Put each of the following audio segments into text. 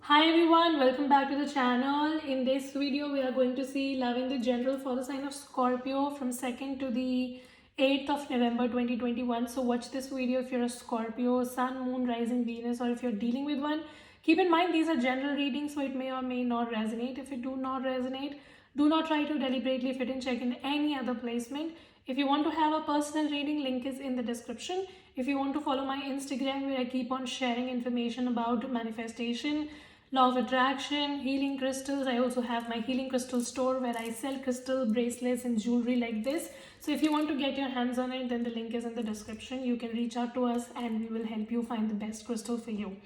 Hi everyone, welcome back to the channel. In this video, we are going to see love in the general for the sign of Scorpio from 2nd to the 8th of November 2021. So watch this video if you're a Scorpio, Sun, Moon, Rising, Venus, or if you're dealing with one. Keep in mind these are general readings, so it may or may not resonate. If it do not resonate, do not try to deliberately fit and check in any other placement. If you want to have a personal reading, link is in the description. If you want to follow my Instagram where I keep on sharing information about manifestation, law of attraction, healing crystals. I also have my healing crystal store where I sell crystal bracelets and jewelry like this. So if you want to get your hands on it, then the link is in the description. You can reach out to us and we will help you find the best crystal for you.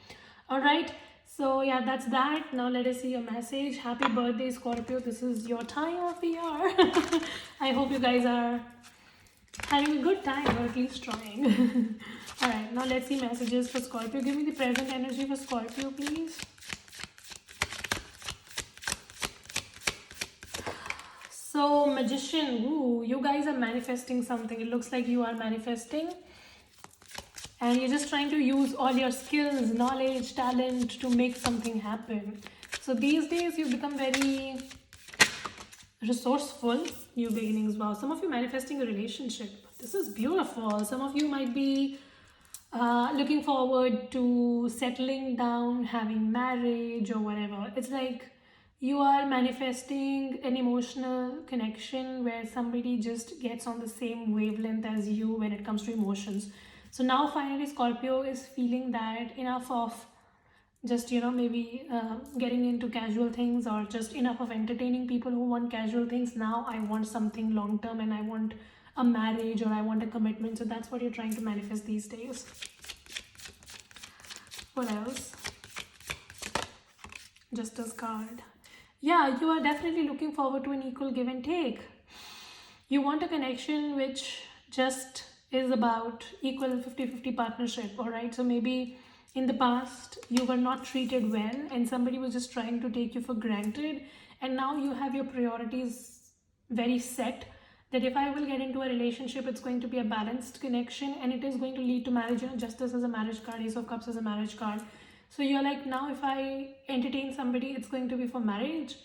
All right. So yeah, that's that. Now let us see your message. Happy birthday, Scorpio. This is your time of the year. I hope you guys are having a good time, or at least trying. All right, now let's see messages for Scorpio. Give me the present energy for Scorpio, please. So Magician, ooh, you guys are manifesting something. It looks like you are manifesting and you're just trying to use all your skills, knowledge, talent to make something happen. So these days you've become very resourceful. New beginnings. Wow, some of you manifesting a relationship. This is beautiful. Some of you might be looking forward to settling down, having marriage or whatever. It's like you are manifesting an emotional connection where somebody just gets on the same wavelength as you when it comes to emotions. So now finally Scorpio is feeling that enough of just maybe getting into casual things, or just enough of entertaining people who want casual things. Now I want something long term and I want a marriage, or I want a commitment. So that's what you're trying to manifest these days. What else? Justice card. Yeah, you are definitely looking forward to an equal give and take. You want a connection which just is about equal 50-50 partnership. All right, so maybe in the past you were not treated well and somebody was just trying to take you for granted, and now you have your priorities very set, that if I will get into a relationship, it's going to be a balanced connection and it is going to lead to marriage. Justice as a marriage card, Ace of Cups as a marriage card. So you're like, now if I entertain somebody, it's going to be for marriage.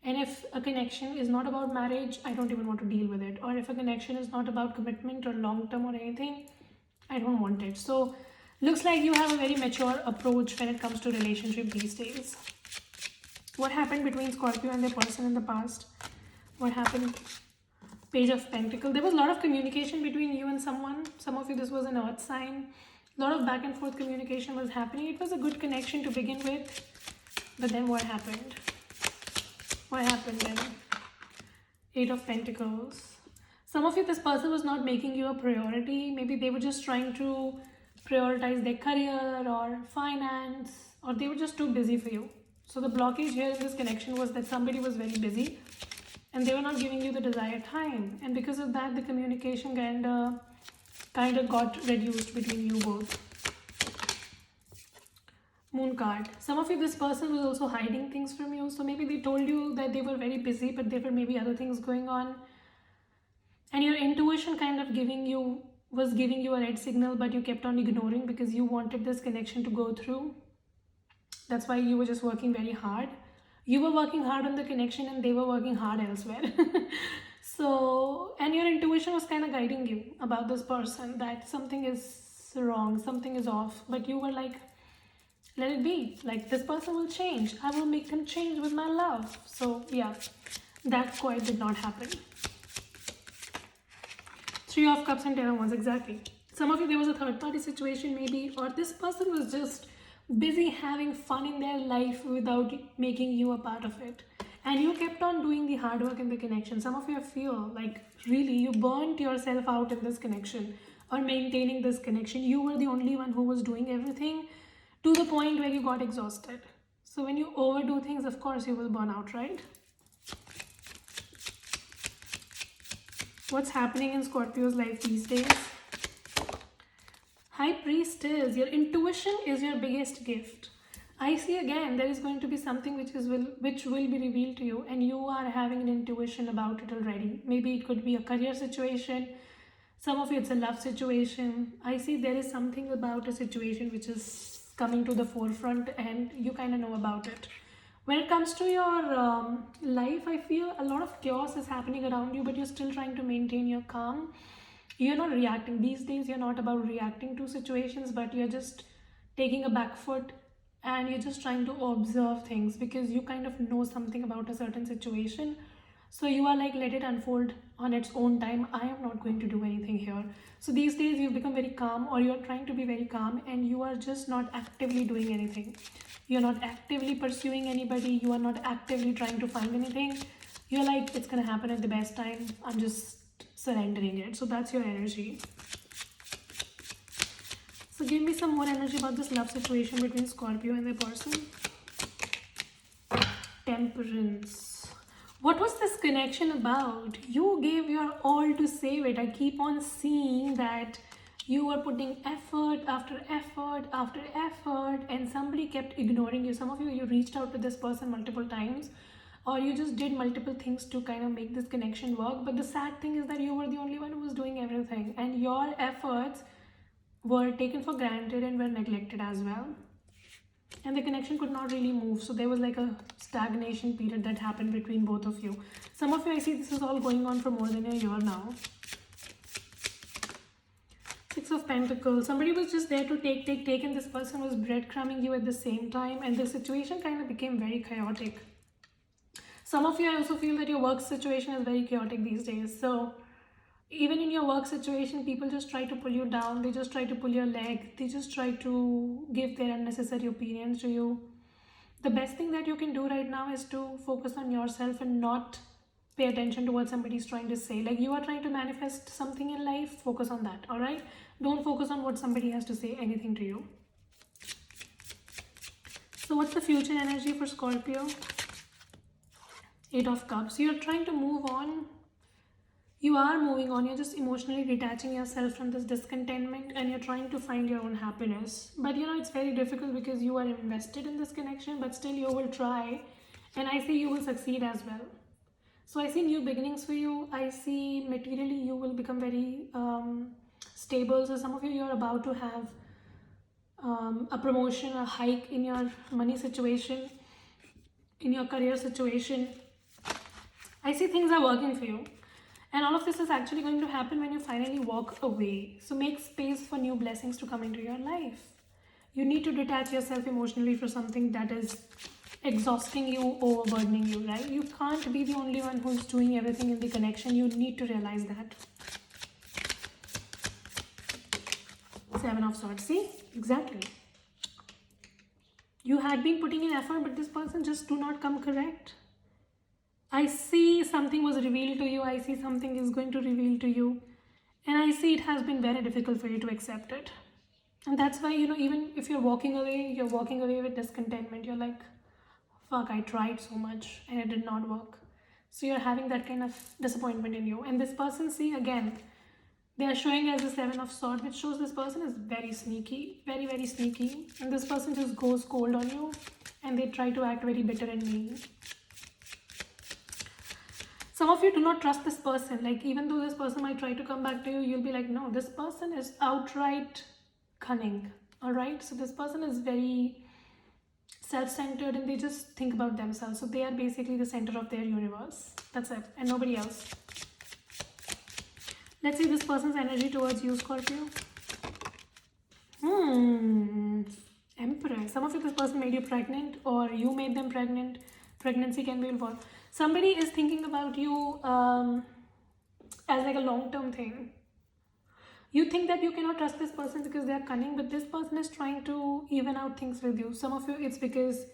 And if a connection is not about marriage, I don't even want to deal with it. Or if a connection is not about commitment or long term or anything, I don't want it. So looks like you have a very mature approach when it comes to relationship these days. What happened between Scorpio and their person in the past? What happened? Page of Pentacle. There was a lot of communication between you and someone. Some of you, this was an earth sign. A lot of back and forth communication was happening. It was a good connection to begin with. But then what happened? What happened then? Eight of Pentacles. Some of you, this person was not making you a priority. Maybe they were just trying to prioritize their career or finance, or they were just too busy for you. So the blockage here in this connection was that somebody was very busy and they were not giving you the desired time. And because of that, the communication kind of got reduced between you both. Moon card. Some of you, this person was also hiding things from you. So maybe they told you that they were very busy, but there were maybe other things going on. And your intuition kind of was giving you a red signal, but you kept on ignoring because you wanted this connection to go through. That's why you were just working very hard. You were working hard on the connection and they were working hard elsewhere. So, and your intuition was kind of guiding you about this person, that something is wrong, something is off, but you were like, let it be. Like, this person will change. I will make them change with my love. So yeah, that quite did not happen. Three of Cups and 10 of Wands, exactly. Some of you, there was a third party situation maybe, or this person was just busy having fun in their life without making you a part of it. And you kept on doing the hard work in the connection. Some of you feel like really you burnt yourself out in this connection or maintaining this connection. You were the only one who was doing everything to the point where you got exhausted. So when you overdo things, of course you will burn out, right? What's happening in Scorpio's life these days? High Priestess, your intuition is your biggest gift. I see again there is going to be something which will be revealed to you, and you are having an intuition about it already. Maybe it could be a career situation. Some of you, it's a love situation. I see there is something about a situation which is coming to the forefront and you kind of know about it. When it comes to your life, I feel a lot of chaos is happening around you, but you're still trying to maintain your calm. You're not reacting. These days, you're not about reacting to situations, but you're just taking a back foot and you're just trying to observe things because you kind of know something about a certain situation. So you are like, let it unfold on its own time. I am not going to do anything here. So these days you've become very calm, or you're trying to be very calm, and you are just not actively doing anything. You're not actively pursuing anybody. You are not actively trying to find anything. You're like, it's going to happen at the best time. I'm just surrendering it. So that's your energy. So give me some more energy about this love situation between Scorpio and their person. Temperance. What was this connection about? You gave your all to save it. I keep on seeing that you were putting effort after effort after effort, and somebody kept ignoring you. Some of you reached out to this person multiple times, or you just did multiple things to kind of make this connection work. But the sad thing is that you were the only one who was doing everything, and your efforts were taken for granted and were neglected as well. And the connection could not really move. So there was like a stagnation period that happened between both of you. Some of you, I see this is all going on for more than a year now. Six of Pentacles. Somebody was just there to take, and this person was breadcrumbing you at the same time. And the situation kind of became very chaotic. Some of you, I also feel that your work situation is very chaotic these days. So even in your work situation, people just try to pull you down. They just try to pull your leg. They just try to give their unnecessary opinions to you. The best thing that you can do right now is to focus on yourself and not pay attention to what somebody's trying to say. Like, you are trying to manifest something in life, focus on that, all right? Don't focus on what somebody has to say anything to you. So what's the future energy for Scorpio? Eight of Cups. You're trying to move on. You are moving on. You're just emotionally detaching yourself from this discontentment, and you're trying to find your own happiness. But you know, it's very difficult because you are invested in this connection, but still you will try. And I see you will succeed as well. So I see new beginnings for you. I see materially you will become very stable. So some of you, you're about to have a promotion, a hike in your money situation, in your career situation. I see things are working for you. And all of this is actually going to happen when you finally walk away. So make space for new blessings to come into your life. You need to detach yourself emotionally for something that is exhausting you, overburdening you, right? You can't be the only one who's doing everything in the connection. You need to realize that. Seven of Swords. See? Exactly. You had been putting in effort, but this person just do not come correct. I see something was revealed to you. I see something is going to reveal to you. And I see it has been very difficult for you to accept it. And that's why, you know, even if you're walking away with discontentment. You're like, fuck, I tried so much and it did not work. So you're having that kind of disappointment in you. And this person, see, again, they are showing as the Seven of Swords, which shows this person is very sneaky, very, very sneaky. And this person just goes cold on you and they try to act very bitter and mean. Some of you do not trust this person. Like, even though this person might try to come back to you, you'll be like, no, this person is outright cunning. All right. So this person is very self-centered and they just think about themselves. So they are basically the center of their universe. That's it. And nobody else. Let's see this person's energy towards you, Scorpio. Emperor. Some of you, this person made you pregnant or you made them pregnant. Pregnancy can be involved. Somebody is thinking about you as like a long-term thing. You think that you cannot trust this person because they are cunning, but this person is trying to even out things with you. Some of you, it's because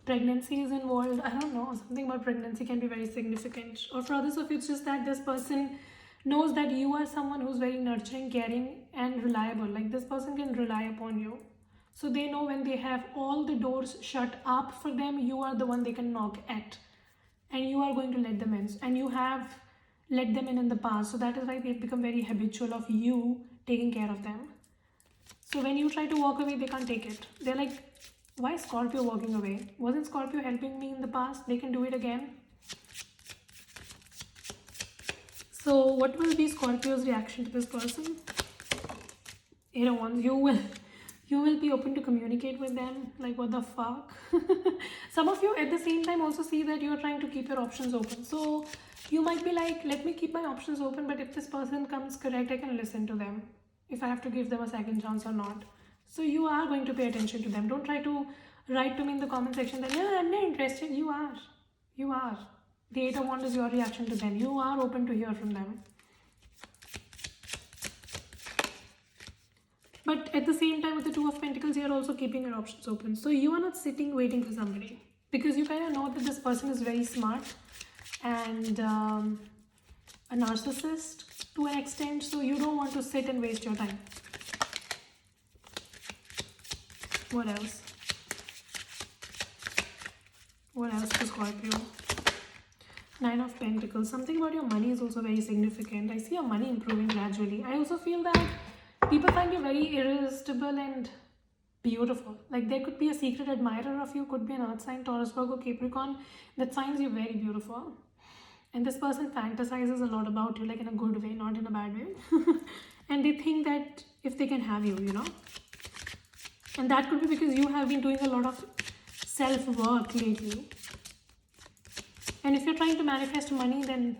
pregnancy is involved. I don't know, something about pregnancy can be very significant. Or for others of you, it's just that this person knows that you are someone who's very nurturing, caring, and reliable. Like, this person can rely upon you. So they know when they have all the doors shut up for them, you are the one they can knock at. And you are going to let them in. And you have let them in the past. So that is why they've become very habitual of you taking care of them. So when you try to walk away, they can't take it. They're like, why is Scorpio walking away? Wasn't Scorpio helping me in the past? They can do it again. So what will be Scorpio's reaction to this person? You know, You will be open to communicate with them. Like, what the fuck? Some of you at the same time also see that you're trying to keep your options open. So you might be like, let me keep my options open, but if this person comes correct, I can listen to them. If I have to give them a second chance or not. So you are going to pay attention to them. Don't try to write to me in the comment section that, yeah, I'm not interested. You are. You are. The Eight of Wands is your reaction to them. You are open to hear from them. But at the same time, with the Two of Pentacles, you're also keeping your options open. So you are not sitting waiting for somebody. Because you kind of know that this person is very smart and a narcissist to an extent. So you don't want to sit and waste your time. What else? What else for Scorpio? Nine of Pentacles. Something about your money is also very significant. I see your money improving gradually. I also feel that people find you very irresistible and beautiful. Like there could be a secret admirer of you, could be an earth sign, Taurus, Virgo, Capricorn, that finds you very beautiful. And this person fantasizes a lot about you, like in a good way, not in a bad way. And they think that if they can have you, you know. And that could be because you have been doing a lot of self-work lately. And if you're trying to manifest money, then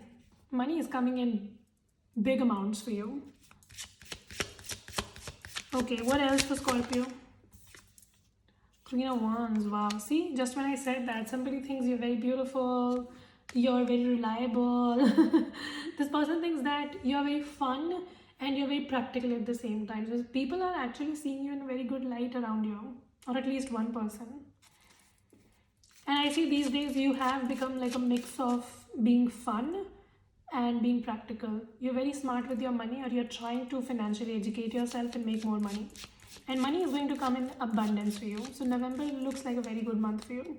money is coming in big amounts for you. Okay, what else for Scorpio? Queen of Wands. Wow. See, just when I said that, somebody thinks you're very beautiful, you're very reliable. This person thinks that you're very fun and you're very practical at the same time. So people are actually seeing you in a very good light around you, or at least one person. And I see these days you have become like a mix of being fun and being practical. You're very smart with your money, or you're trying to financially educate yourself and make more money. And money is going to come in abundance for you. So November looks like a very good month for you.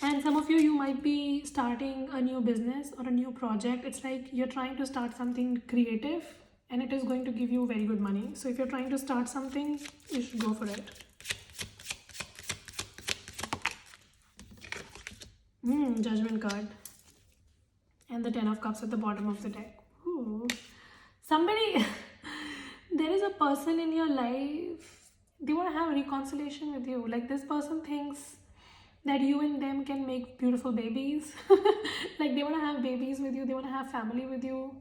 And some of you might be starting a new business or a new project. It's like you're trying to start something creative and it is going to give you very good money. So if you're trying to start something, you should go for it. Judgment card. And the Ten of Cups at the bottom of the deck. Ooh. Somebody, there is a person in your life, they want to have a reconciliation with you. Like this person thinks that you and them can make beautiful babies. Like they want to have babies with you, they want to have family with you.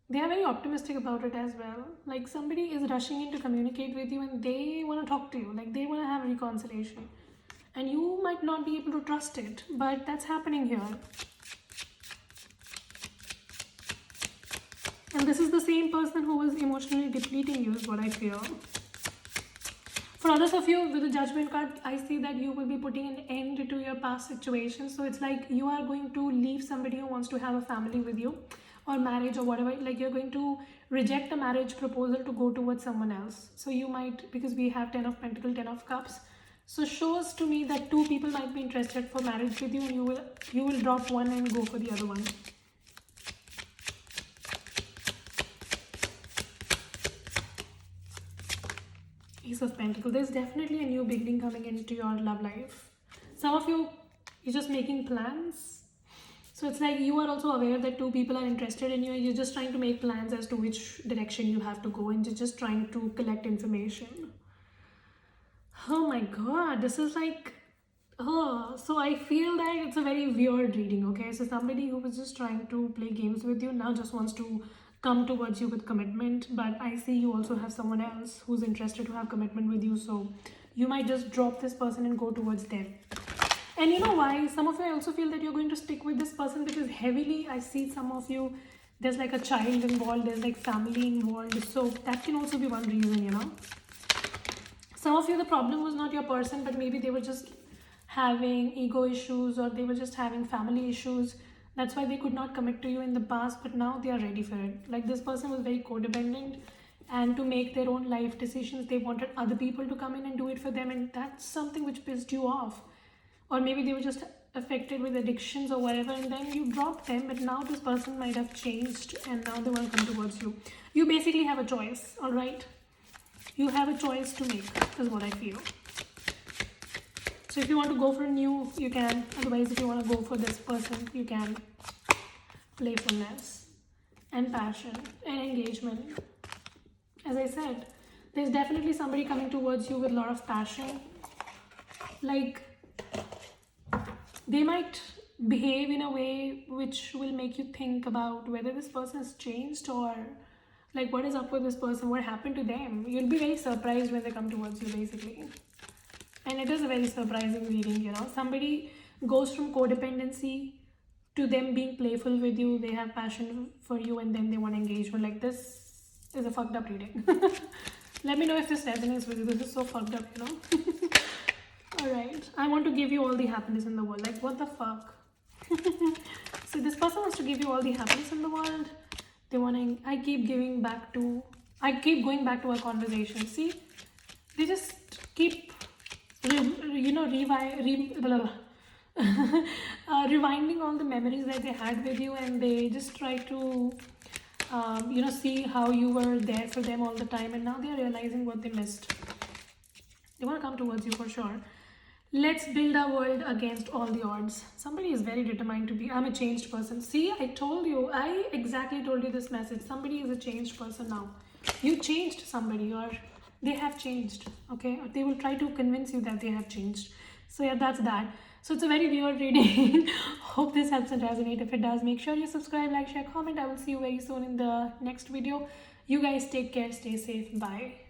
They are very optimistic about it as well. Like somebody is rushing in to communicate with you and they want to talk to you. Like they want to have reconciliation. And you might not be able to trust it, but that's happening here. And this is the same person who was emotionally depleting you, is what I feel. For others of you, with the Judgment card, I see that you will be putting an end to your past situation. So it's like you are going to leave somebody who wants to have a family with you, or marriage or whatever. Like you're going to reject a marriage proposal to go towards someone else. So you might, because we have 10 of Pentacles, 10 of Cups. So shows to me that two people might be interested for marriage with you, and you will drop one and go for the other one. Ace of Pentacles. There's definitely a new beginning coming into your love life. Some of you, you're just making plans. So it's like you are also aware that two people are interested in you, and you're just trying to make plans as to which direction you have to go, and you're just trying to collect information. Oh my god, this is like, oh, so I feel that it's a very weird reading, okay? So somebody who was just trying to play games with you now just wants to come towards you with commitment, but I see you also have someone else who's interested to have commitment with you, so you might just drop this person and go towards them. And you know why? Some of you, I also feel that you're going to stick with this person because heavily I see some of you, there's like a child involved, there's like family involved, so that can also be one reason, you know? Some of you, the problem was not your person, but maybe they were just having ego issues, or they were just having family issues. That's why they could not commit to you in the past, but now they are ready for it. Like this person was very codependent, and to make their own life decisions, they wanted other people to come in and do it for them, and that's something which pissed you off. Or maybe they were just affected with addictions or whatever, and then you dropped them, but now this person might have changed and now they want to come towards you. You basically have a choice, all right? You have a choice to make, is what I feel. So if you want to go for a new, you can. Otherwise, if you want to go for this person, you can. Playfulness and passion and engagement. As I said, there's definitely somebody coming towards you with a lot of passion. Like, they might behave in a way which will make you think about whether this person has changed, or like what is up with this person, what happened to them. You'll be very surprised when they come towards you, basically. And it is a very surprising reading, you know. Somebody goes from codependency to them being playful with you. They have passion for you, and then they want engagement. Like, this is a fucked up reading. Let me know if this resonates with you. This is so fucked up, you know. Alright, I want to give you all the happiness in the world. Like, what the fuck? So this person wants to give you all the happiness in the world. They want to, I keep going back to our conversation. See, they just keep, you know, rewinding all the memories that they had with you, and they just try to, you know, see how you were there for them all the time, and now they are realizing what they missed. They want to come towards you for sure. Let's build our world against all the odds. Somebody is very determined to be, I'm a changed person. See, I told you, I exactly told you this message. Somebody is a changed person now. You changed somebody, or they have changed, okay? Or they will try to convince you that they have changed. So yeah, that's that. So it's a very weird reading. Hope this helps and resonate. If it does, make sure you subscribe, like, share, comment. I will see you very soon in the next video. You guys take care, stay safe, bye.